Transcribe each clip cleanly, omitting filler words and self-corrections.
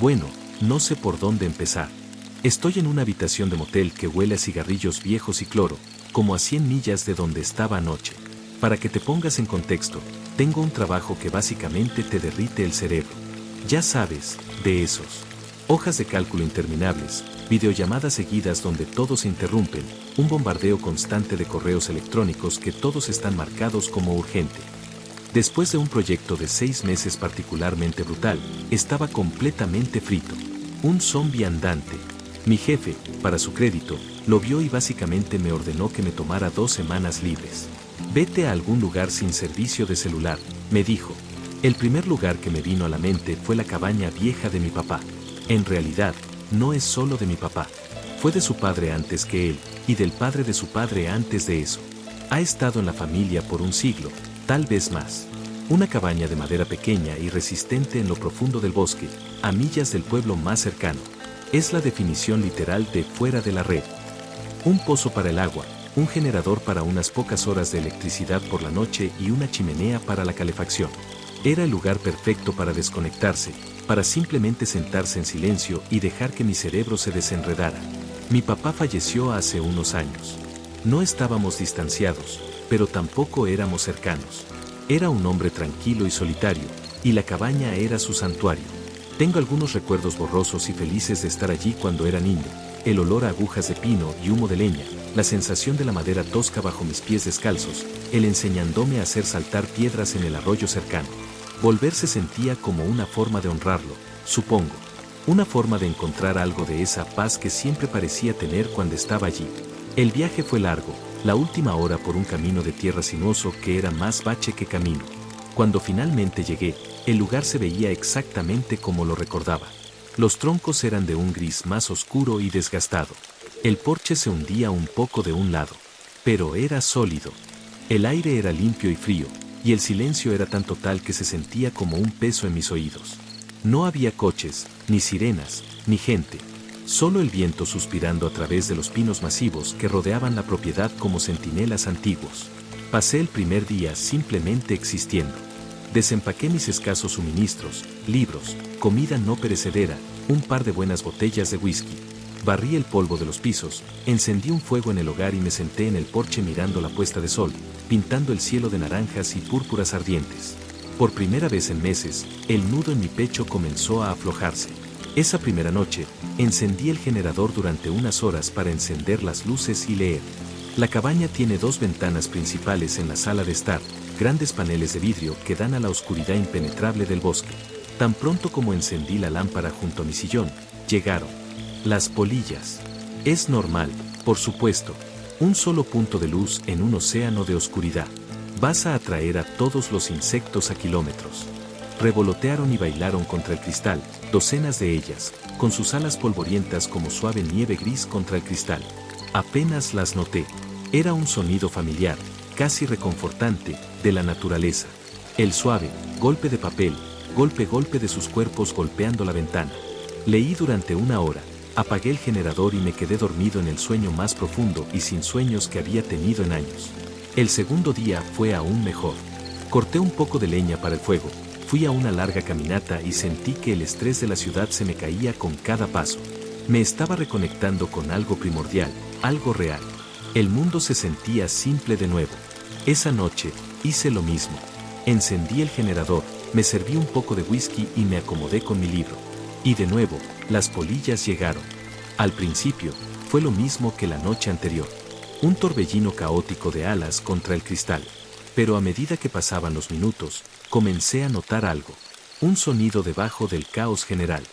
Bueno, no sé por dónde empezar. Estoy en una habitación de motel que huele a cigarrillos viejos y cloro, como a 100 millas de donde estaba anoche. Para que te pongas en contexto, tengo un trabajo que básicamente te derrite el cerebro. Ya sabes, de esos. Hojas de cálculo interminables, videollamadas seguidas donde todos se interrumpen, un bombardeo constante de correos electrónicos que todos están marcados como urgente. Después de un proyecto de 6 meses particularmente brutal, estaba completamente frito. Un zombie andante. Mi jefe, para su crédito, lo vio y básicamente me ordenó que me tomara 2 semanas libres. Vete a algún lugar sin servicio de celular, me dijo. El primer lugar que me vino a la mente fue la cabaña vieja de mi papá. En realidad, no es solo de mi papá. Fue de su padre antes que él, y del padre de su padre antes de eso. Ha estado en la familia por un siglo, tal vez más. Una cabaña de madera pequeña y resistente en lo profundo del bosque, a millas del pueblo más cercano. Es la definición literal de fuera de la red. Un pozo para el agua, un generador para unas pocas horas de electricidad por la noche y una chimenea para la calefacción. Era el lugar perfecto para desconectarse, para simplemente sentarse en silencio y dejar que mi cerebro se desenredara. Mi papá falleció hace unos años. No estábamos distanciados, pero tampoco éramos cercanos. Era un hombre tranquilo y solitario, y la cabaña era su santuario. Tengo algunos recuerdos borrosos y felices de estar allí cuando era niño, el olor a agujas de pino y humo de leña, la sensación de la madera tosca bajo mis pies descalzos, él enseñándome a hacer saltar piedras en el arroyo cercano. Volver se sentía como una forma de honrarlo, supongo. Una forma de encontrar algo de esa paz que siempre parecía tener cuando estaba allí. El viaje fue largo, la última hora por un camino de tierra sinuoso que era más bache que camino. Cuando finalmente llegué, el lugar se veía exactamente como lo recordaba. Los troncos eran de un gris más oscuro y desgastado. El porche se hundía un poco de un lado, pero era sólido. El aire era limpio y frío, y el silencio era tan total que se sentía como un peso en mis oídos. No había coches, ni sirenas, ni gente. Solo el viento suspirando a través de los pinos masivos que rodeaban la propiedad como centinelas antiguos. Pasé el primer día simplemente existiendo. Desempaqué mis escasos suministros, libros, comida no perecedera, un par de buenas botellas de whisky. Barrí el polvo de los pisos, encendí un fuego en el hogar y me senté en el porche mirando la puesta de sol, pintando el cielo de naranjas y púrpuras ardientes. Por primera vez en meses, el nudo en mi pecho comenzó a aflojarse. Esa primera noche, encendí el generador durante unas horas para encender las luces y leer. La cabaña tiene 2 ventanas principales en la sala de estar, grandes paneles de vidrio que dan a la oscuridad impenetrable del bosque. Tan pronto como encendí la lámpara junto a mi sillón, llegaron las polillas. Es normal, por supuesto, un solo punto de luz en un océano de oscuridad. Vas a atraer a todos los insectos a kilómetros. Revolotearon y bailaron contra el cristal, docenas de ellas, con sus alas polvorientas como suave nieve gris contra el cristal. Apenas las noté. Era un sonido familiar, casi reconfortante, de la naturaleza. El suave golpe de papel, golpe de sus cuerpos golpeando la ventana. Leí durante una hora, apagué el generador y me quedé dormido en el sueño más profundo y sin sueños que había tenido en años. El segundo día fue aún mejor. Corté un poco de leña para el fuego, fui a una larga caminata y sentí que el estrés de la ciudad se me caía con cada paso. Me estaba reconectando con algo primordial, algo real. El mundo se sentía simple de nuevo. Esa noche, hice lo mismo. Encendí el generador, me serví un poco de whisky y me acomodé con mi libro. Y de nuevo, las polillas llegaron. Al principio, fue lo mismo que la noche anterior. Un torbellino caótico de alas contra el cristal. Pero a medida que pasaban los minutos, comencé a notar algo. Un sonido debajo del caos general.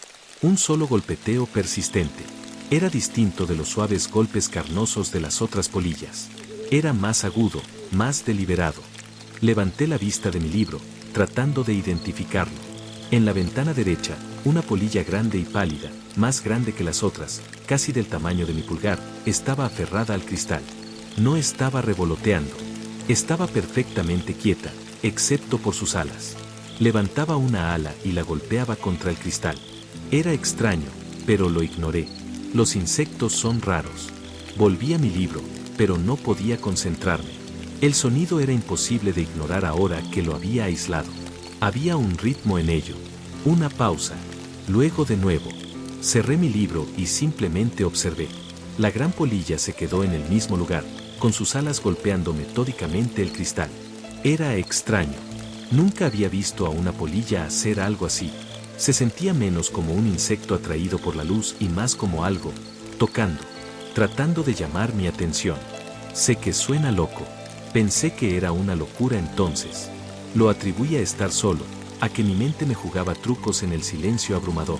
Un solo golpeteo persistente. Era distinto de los suaves golpes carnosos de las otras polillas. Era más agudo, más deliberado. Levanté la vista de mi libro, tratando de identificarlo. En la ventana derecha, una polilla grande y pálida, más grande que las otras, casi del tamaño de mi pulgar, estaba aferrada al cristal. No estaba revoloteando. Estaba perfectamente quieta, excepto por sus alas. Levantaba una ala y la golpeaba contra el cristal. Era extraño, pero lo ignoré. Los insectos son raros. Volví a mi libro, pero no podía concentrarme. El sonido era imposible de ignorar ahora que lo había aislado. Había un ritmo en ello. Una pausa. Luego de nuevo. Cerré mi libro y simplemente observé. La gran polilla se quedó en el mismo lugar, con sus alas golpeando metódicamente el cristal. Era extraño. Nunca había visto a una polilla hacer algo así. Se sentía menos como un insecto atraído por la luz y más como algo, tocando, tratando de llamar mi atención. Sé que suena loco. Pensé que era una locura entonces. Lo atribuí a estar solo, a que mi mente me jugaba trucos en el silencio abrumador.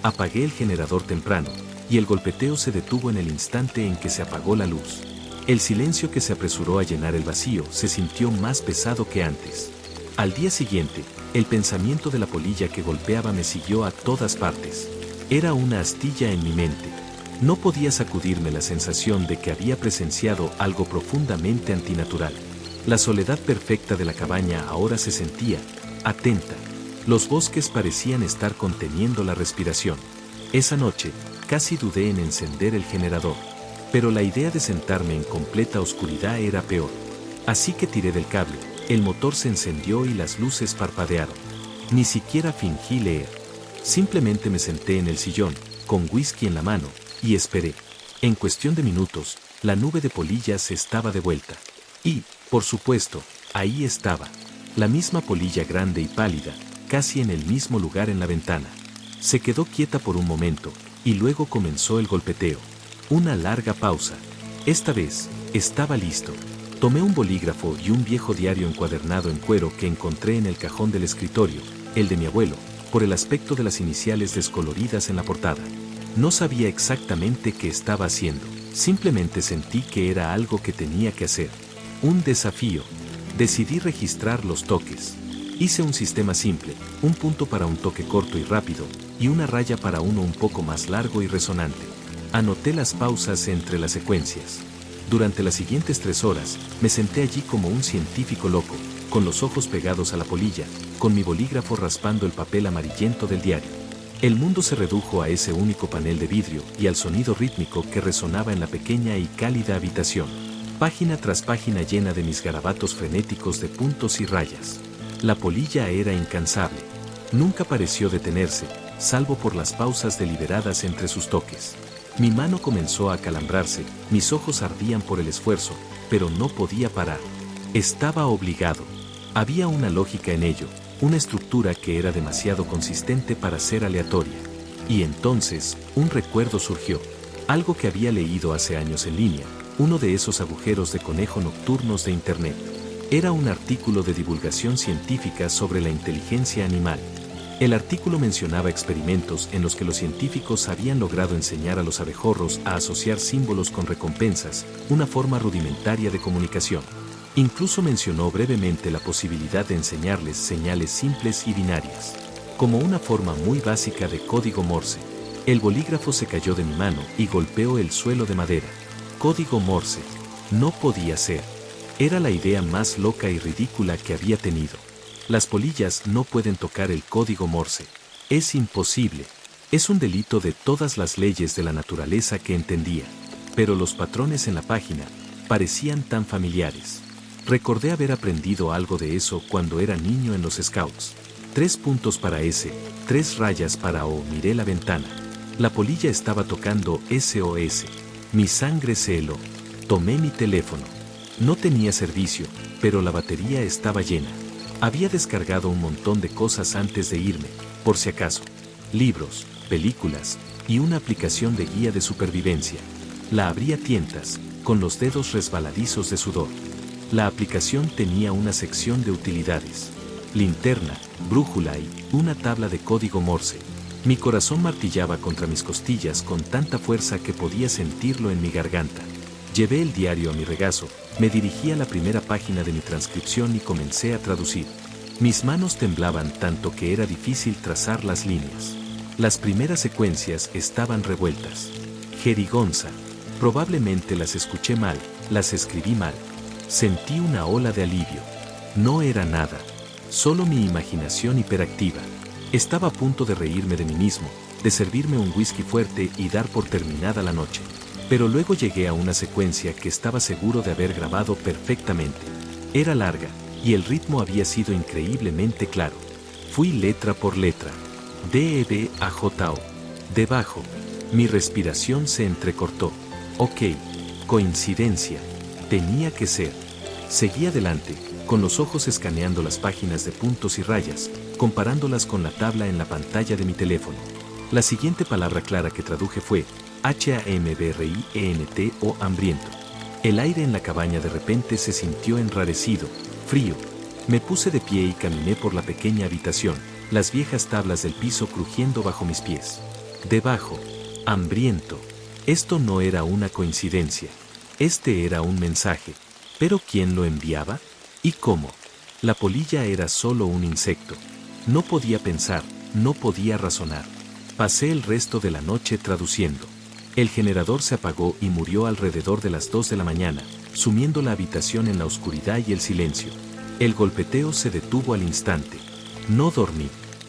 Apagué el generador temprano, y el golpeteo se detuvo en el instante en que se apagó la luz. El silencio que se apresuró a llenar el vacío se sintió más pesado que antes. Al día siguiente, el pensamiento de la polilla que golpeaba me siguió a todas partes. Era una astilla en mi mente. No podía sacudirme la sensación de que había presenciado algo profundamente antinatural. La soledad perfecta de la cabaña ahora se sentía, atenta. Los bosques parecían estar conteniendo la respiración. Esa noche, casi dudé en encender el generador. Pero la idea de sentarme en completa oscuridad era peor. Así que tiré del cable, el motor se encendió y las luces parpadearon. Ni siquiera fingí leer. Simplemente me senté en el sillón, con whisky en la mano, y esperé. En cuestión de minutos, la nube de polillas estaba de vuelta. Y, por supuesto, ahí estaba. La misma polilla grande y pálida, casi en el mismo lugar en la ventana. Se quedó quieta por un momento, y luego comenzó el golpeteo. Una larga pausa. Esta vez, estaba listo. Tomé un bolígrafo y un viejo diario encuadernado en cuero que encontré en el cajón del escritorio, el de mi abuelo, por el aspecto de las iniciales descoloridas en la portada. No sabía exactamente qué estaba haciendo, simplemente sentí que era algo que tenía que hacer. Un desafío. Decidí registrar los toques. Hice un sistema simple, un punto para un toque corto y rápido, y una raya para uno un poco más largo y resonante. Anoté las pausas entre las secuencias. Durante las siguientes 3 horas, me senté allí como un científico loco, con los ojos pegados a la polilla, con mi bolígrafo raspando el papel amarillento del diario. El mundo se redujo a ese único panel de vidrio y al sonido rítmico que resonaba en la pequeña y cálida habitación. Página tras página llena de mis garabatos frenéticos de puntos y rayas. La polilla era incansable. Nunca pareció detenerse, salvo por las pausas deliberadas entre sus toques. Mi mano comenzó a acalambrarse, mis ojos ardían por el esfuerzo, pero no podía parar. Estaba obligado. Había una lógica en ello, una estructura que era demasiado consistente para ser aleatoria. Y entonces, un recuerdo surgió. Algo que había leído hace años en línea, uno de esos agujeros de conejo nocturnos de Internet. Era un artículo de divulgación científica sobre la inteligencia animal. El artículo mencionaba experimentos en los que los científicos habían logrado enseñar a los abejorros a asociar símbolos con recompensas, una forma rudimentaria de comunicación. Incluso mencionó brevemente la posibilidad de enseñarles señales simples y binarias, como una forma muy básica de código Morse. El bolígrafo se cayó de mi mano y golpeó el suelo de madera. Código Morse. No podía ser. Era la idea más loca y ridícula que había tenido. Las polillas no pueden tocar el código Morse. Es imposible. Es un delito de todas las leyes de la naturaleza que entendía. Pero los patrones en la página parecían tan familiares. Recordé haber aprendido algo de eso cuando era niño en los Scouts. 3 puntos para S, 3 rayas para O. Miré la ventana. La polilla estaba tocando SOS. Mi sangre se heló. Tomé mi teléfono. No tenía servicio, pero la batería estaba llena. Había descargado un montón de cosas antes de irme, por si acaso. Libros, películas y una aplicación de guía de supervivencia. La abrí a tientas, con los dedos resbaladizos de sudor. La aplicación tenía una sección de utilidades. Linterna, brújula y una tabla de código Morse. Mi corazón martillaba contra mis costillas con tanta fuerza que podía sentirlo en mi garganta. Llevé el diario a mi regazo, me dirigí a la primera página de mi transcripción y comencé a traducir. Mis manos temblaban tanto que era difícil trazar las líneas. Las primeras secuencias estaban revueltas. Jerigonza. Probablemente las escuché mal, las escribí mal. Sentí una ola de alivio. No era nada. Solo mi imaginación hiperactiva. Estaba a punto de reírme de mí mismo, de servirme un whisky fuerte y dar por terminada la noche. Pero luego llegué a una secuencia que estaba seguro de haber grabado perfectamente. Era larga, y el ritmo había sido increíblemente claro. Fui letra por letra. DEBAJO. Debajo. Mi respiración se entrecortó. Ok. Coincidencia. Tenía que ser. Seguí adelante, con los ojos escaneando las páginas de puntos y rayas, comparándolas con la tabla en la pantalla de mi teléfono. La siguiente palabra clara que traduje fue HAMBRIENT o hambriento. El aire en la cabaña de repente se sintió enrarecido, frío. Me puse de pie y caminé por la pequeña habitación, las viejas tablas del piso crujiendo bajo mis pies. Debajo, hambriento. Esto no era una coincidencia. Este era un mensaje. ¿Pero quién lo enviaba? ¿Y cómo? La polilla era solo un insecto. No podía pensar, no podía razonar. Pasé el resto de la noche traduciendo. El generador se apagó y murió alrededor de las 2 de la mañana, sumiendo la habitación en la oscuridad y el silencio. El golpeteo se detuvo al instante. No dormí.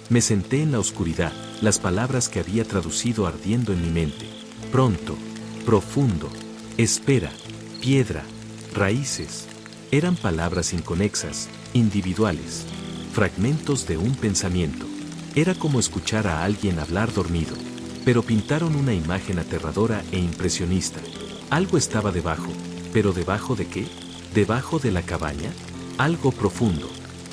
Me senté en la oscuridad, las palabras que había traducido ardiendo en mi mente. Pronto, profundo, espera, piedra, raíces. Eran palabras inconexas, individuales, fragmentos de un pensamiento. Era como escuchar a alguien hablar dormido. Pero pintaron una imagen aterradora e impresionista. Algo estaba debajo, ¿pero debajo de qué? ¿Debajo de la cabaña? Algo profundo,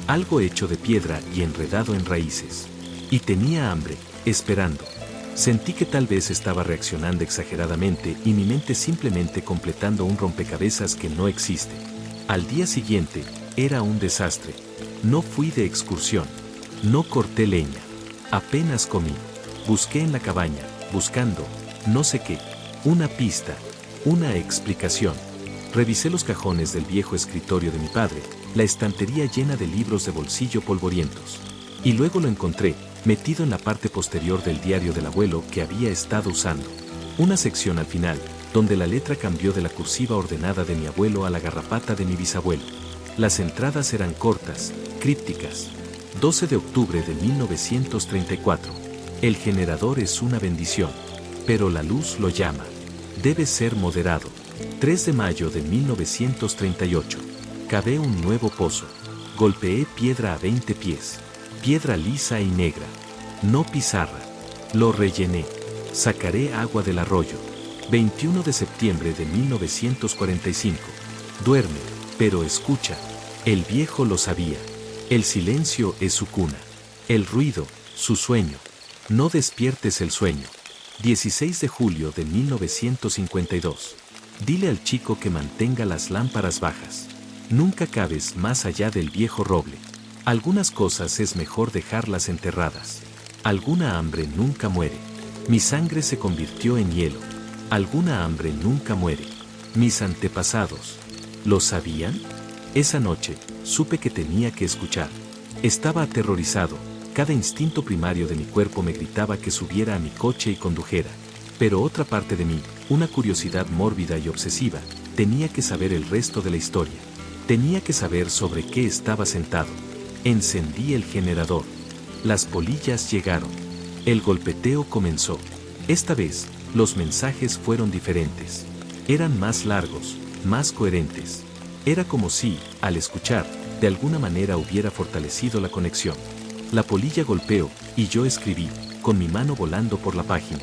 algo hecho de piedra y enredado en raíces. Y tenía hambre, esperando. Sentí que tal vez estaba reaccionando exageradamente y mi mente simplemente completando un rompecabezas que no existe. Al día siguiente, era un desastre. No fui de excursión. No corté leña. Apenas comí. Busqué en la cabaña, buscando, no sé qué, una pista, una explicación. Revisé los cajones del viejo escritorio de mi padre, la estantería llena de libros de bolsillo polvorientos. Y luego lo encontré, metido en la parte posterior del diario del abuelo que había estado usando. Una sección al final, donde la letra cambió de la cursiva ordenada de mi abuelo a la garrapata de mi bisabuelo. Las entradas eran cortas, crípticas. 12 de octubre de 1934. El generador es una bendición, pero la luz lo llama. Debe ser moderado. 3 de mayo de 1938. Cavé un nuevo pozo. Golpeé piedra a 20 pies. Piedra lisa y negra. No pizarra. Lo rellené. Sacaré agua del arroyo. 21 de septiembre de 1945. Duerme, pero escucha. El viejo lo sabía. El silencio es su cuna. El ruido, su sueño. No despiertes el sueño. 16 de julio de 1952. Dile al chico que mantenga las lámparas bajas. Nunca cabes más allá del viejo roble. Algunas cosas es mejor dejarlas enterradas. Alguna hambre nunca muere. Mi sangre se convirtió en hielo. Alguna hambre nunca muere. Mis antepasados. ¿Lo sabían? Esa noche, supe que tenía que escuchar. Estaba aterrorizado. Cada instinto primario de mi cuerpo me gritaba que subiera a mi coche y condujera. Pero otra parte de mí, una curiosidad mórbida y obsesiva, tenía que saber el resto de la historia. Tenía que saber sobre qué estaba sentado. Encendí el generador. Las polillas llegaron. El golpeteo comenzó. Esta vez, los mensajes fueron diferentes. Eran más largos, más coherentes. Era como si, al escuchar, de alguna manera hubiera fortalecido la conexión. La polilla golpeó, y yo escribí, con mi mano volando por la página.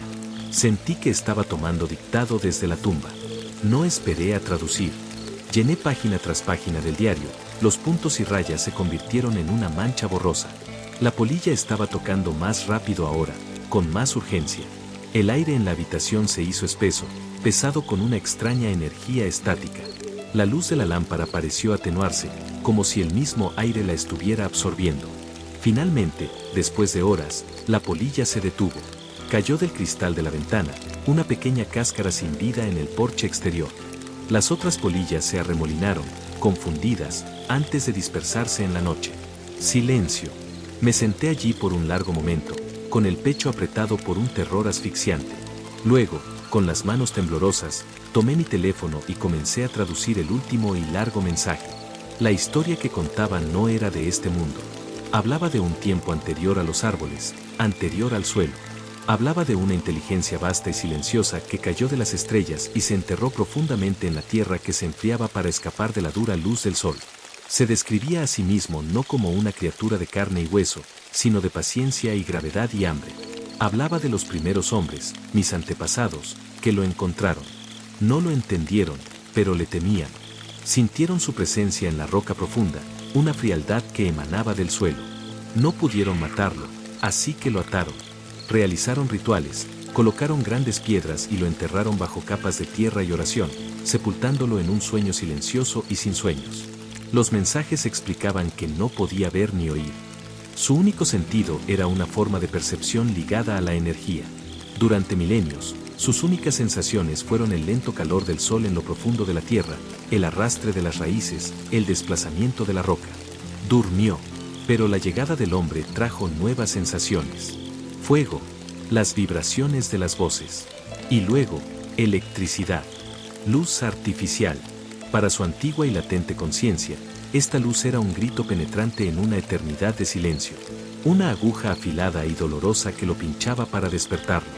Sentí que estaba tomando dictado desde la tumba. No esperé a traducir. Llené página tras página del diario, los puntos y rayas se convirtieron en una mancha borrosa. La polilla estaba tocando más rápido ahora, con más urgencia. El aire en la habitación se hizo espeso, pesado con una extraña energía estática. La luz de la lámpara pareció atenuarse, como si el mismo aire la estuviera absorbiendo. Finalmente, después de horas, la polilla se detuvo. Cayó del cristal de la ventana, una pequeña cáscara sin vida en el porche exterior. Las otras polillas se arremolinaron, confundidas, antes de dispersarse en la noche. Silencio. Me senté allí por un largo momento, con el pecho apretado por un terror asfixiante. Luego, con las manos temblorosas, tomé mi teléfono y comencé a traducir el último y largo mensaje. La historia que contaba no era de este mundo. Hablaba de un tiempo anterior a los árboles, anterior al suelo. Hablaba de una inteligencia vasta y silenciosa que cayó de las estrellas y se enterró profundamente en la tierra que se enfriaba para escapar de la dura luz del sol. Se describía a sí mismo no como una criatura de carne y hueso, sino de paciencia y gravedad y hambre. Hablaba de los primeros hombres, mis antepasados, que lo encontraron. No lo entendieron, pero le temían. Sintieron su presencia en la roca profunda, una frialdad que emanaba del suelo. No pudieron matarlo, así que lo ataron. Realizaron rituales, colocaron grandes piedras y lo enterraron bajo capas de tierra y oración, sepultándolo en un sueño silencioso y sin sueños. Los mensajes explicaban que no podía ver ni oír. Su único sentido era una forma de percepción ligada a la energía. Durante milenios, sus únicas sensaciones fueron el lento calor del sol en lo profundo de la tierra, el arrastre de las raíces, el desplazamiento de la roca. Durmió, pero la llegada del hombre trajo nuevas sensaciones. Fuego, las vibraciones de las voces. Y luego, electricidad. Luz artificial. Para su antigua y latente conciencia, esta luz era un grito penetrante en una eternidad de silencio. Una aguja afilada y dolorosa que lo pinchaba para despertarlo.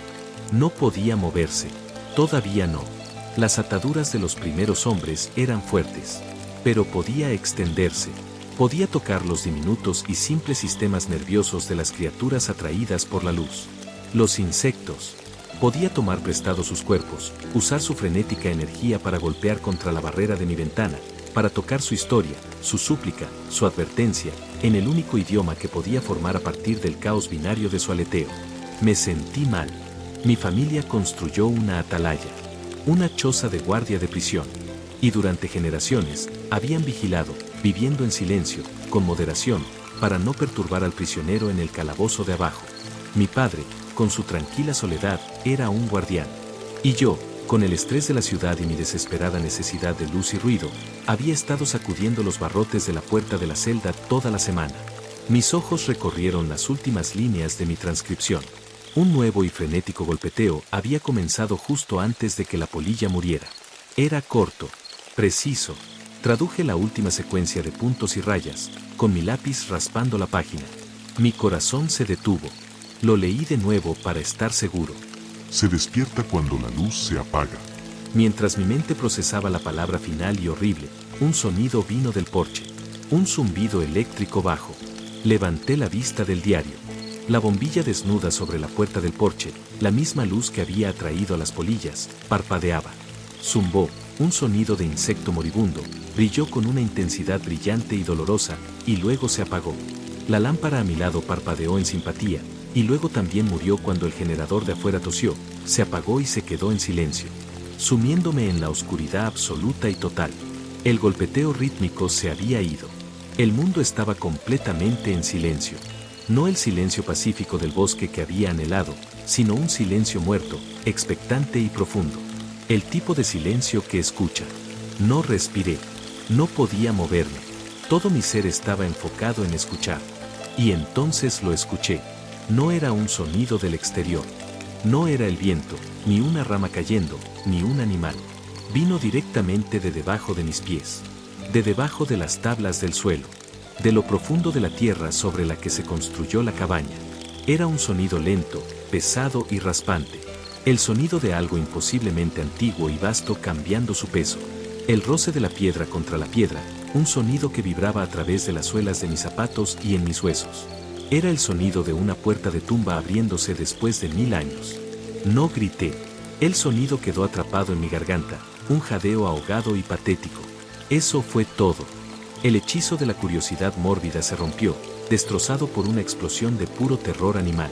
No podía moverse. Todavía no. Las ataduras de los primeros hombres eran fuertes. Pero podía extenderse. Podía tocar los diminutos y simples sistemas nerviosos de las criaturas atraídas por la luz. Los insectos. Podía tomar prestado sus cuerpos, usar su frenética energía para golpear contra la barrera de mi ventana, para tocar su historia, su súplica, su advertencia, en el único idioma que podía formar a partir del caos binario de su aleteo. Me sentí mal. Mi familia construyó una atalaya, una choza de guardia de prisión. Y durante generaciones, habían vigilado, viviendo en silencio, con moderación, para no perturbar al prisionero en el calabozo de abajo. Mi padre, con su tranquila soledad, era un guardián. Y yo, con el estrés de la ciudad y mi desesperada necesidad de luz y ruido, había estado sacudiendo los barrotes de la puerta de la celda toda la semana. Mis ojos recorrieron las últimas líneas de mi transcripción. Un nuevo y frenético golpeteo había comenzado justo antes de que la polilla muriera. Era corto, preciso. Traduje la última secuencia de puntos y rayas, con mi lápiz raspando la página. Mi corazón se detuvo. Lo leí de nuevo para estar seguro. Se despierta cuando la luz se apaga. Mientras mi mente procesaba la palabra final y horrible, un sonido vino del porche. Un zumbido eléctrico bajo. Levanté la vista del diario. La bombilla desnuda sobre la puerta del porche, la misma luz que había atraído a las polillas, parpadeaba. Zumbó, un sonido de insecto moribundo, brilló con una intensidad brillante y dolorosa, y luego se apagó. La lámpara a mi lado parpadeó en simpatía, y luego también murió cuando el generador de afuera tosió, se apagó y se quedó en silencio, sumiéndome en la oscuridad absoluta y total. El golpeteo rítmico se había ido. El mundo estaba completamente en silencio. No el silencio pacífico del bosque que había anhelado, sino un silencio muerto, expectante y profundo. El tipo de silencio que escucha. No respiré. No podía moverme. Todo mi ser estaba enfocado en escuchar. Y entonces lo escuché. No era un sonido del exterior. No era el viento, ni una rama cayendo, ni un animal. Vino directamente de debajo de mis pies. De debajo de las tablas del suelo. De lo profundo de la tierra sobre la que se construyó la cabaña. Era un sonido lento, pesado y raspante. El sonido de algo imposiblemente antiguo y vasto cambiando su peso. El roce de la piedra contra la piedra, un sonido que vibraba a través de las suelas de mis zapatos y en mis huesos. Era el sonido de una puerta de tumba abriéndose después de 1000 años. No grité. El sonido quedó atrapado en mi garganta, un jadeo ahogado y patético. Eso fue todo. El hechizo de la curiosidad mórbida se rompió, destrozado por una explosión de puro terror animal.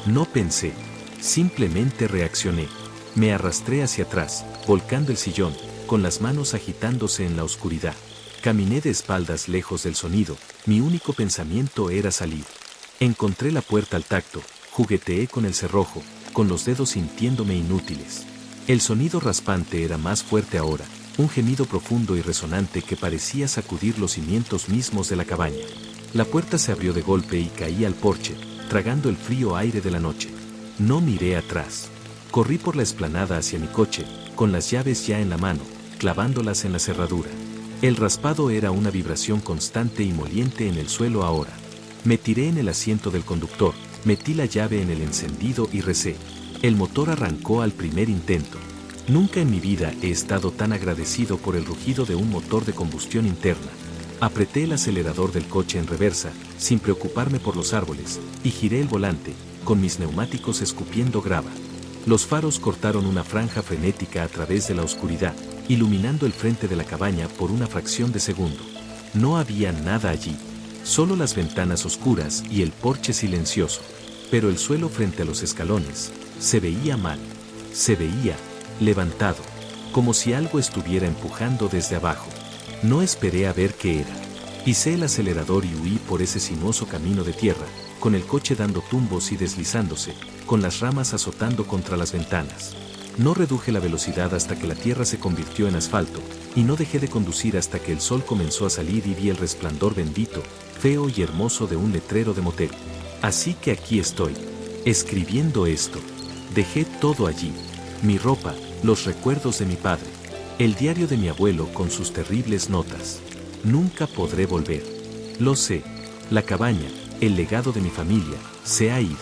No pensé. Simplemente reaccioné. Me arrastré hacia atrás, volcando el sillón, con las manos agitándose en la oscuridad. Caminé de espaldas lejos del sonido, mi único pensamiento era salir. Encontré la puerta al tacto, jugueteé con el cerrojo, con los dedos sintiéndome inútiles. El sonido raspante era más fuerte ahora, un gemido profundo y resonante que parecía sacudir los cimientos mismos de la cabaña. La puerta se abrió de golpe y caí al porche, tragando el frío aire de la noche. No miré atrás. Corrí por la explanada hacia mi coche, con las llaves ya en la mano, clavándolas en la cerradura. El raspado era una vibración constante y moliente en el suelo ahora. Me tiré en el asiento del conductor, metí la llave en el encendido y recé. El motor arrancó al primer intento. Nunca en mi vida he estado tan agradecido por el rugido de un motor de combustión interna. Apreté el acelerador del coche en reversa, sin preocuparme por los árboles, y giré el volante, con mis neumáticos escupiendo grava. Los faros cortaron una franja frenética a través de la oscuridad, iluminando el frente de la cabaña por una fracción de segundo. No había nada allí, solo las ventanas oscuras y el porche silencioso. Pero el suelo frente a los escalones se veía mal. Se veía levantado, como si algo estuviera empujando desde abajo. No esperé a ver qué era. Pisé el acelerador y huí por ese sinuoso camino de tierra, con el coche dando tumbos y deslizándose, con las ramas azotando contra las ventanas. No reduje la velocidad hasta que la tierra se convirtió en asfalto, y no dejé de conducir hasta que el sol comenzó a salir y vi el resplandor bendito, feo y hermoso de un letrero de motel. Así que aquí estoy, escribiendo esto. Dejé todo allí, mi ropa, los recuerdos de mi padre, el diario de mi abuelo con sus terribles notas. Nunca podré volver. Lo sé, la cabaña, el legado de mi familia, se ha ido.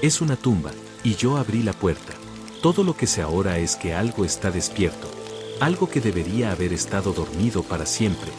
Es una tumba, y yo abrí la puerta. Todo lo que sé ahora es que algo está despierto. Algo que debería haber estado dormido para siempre,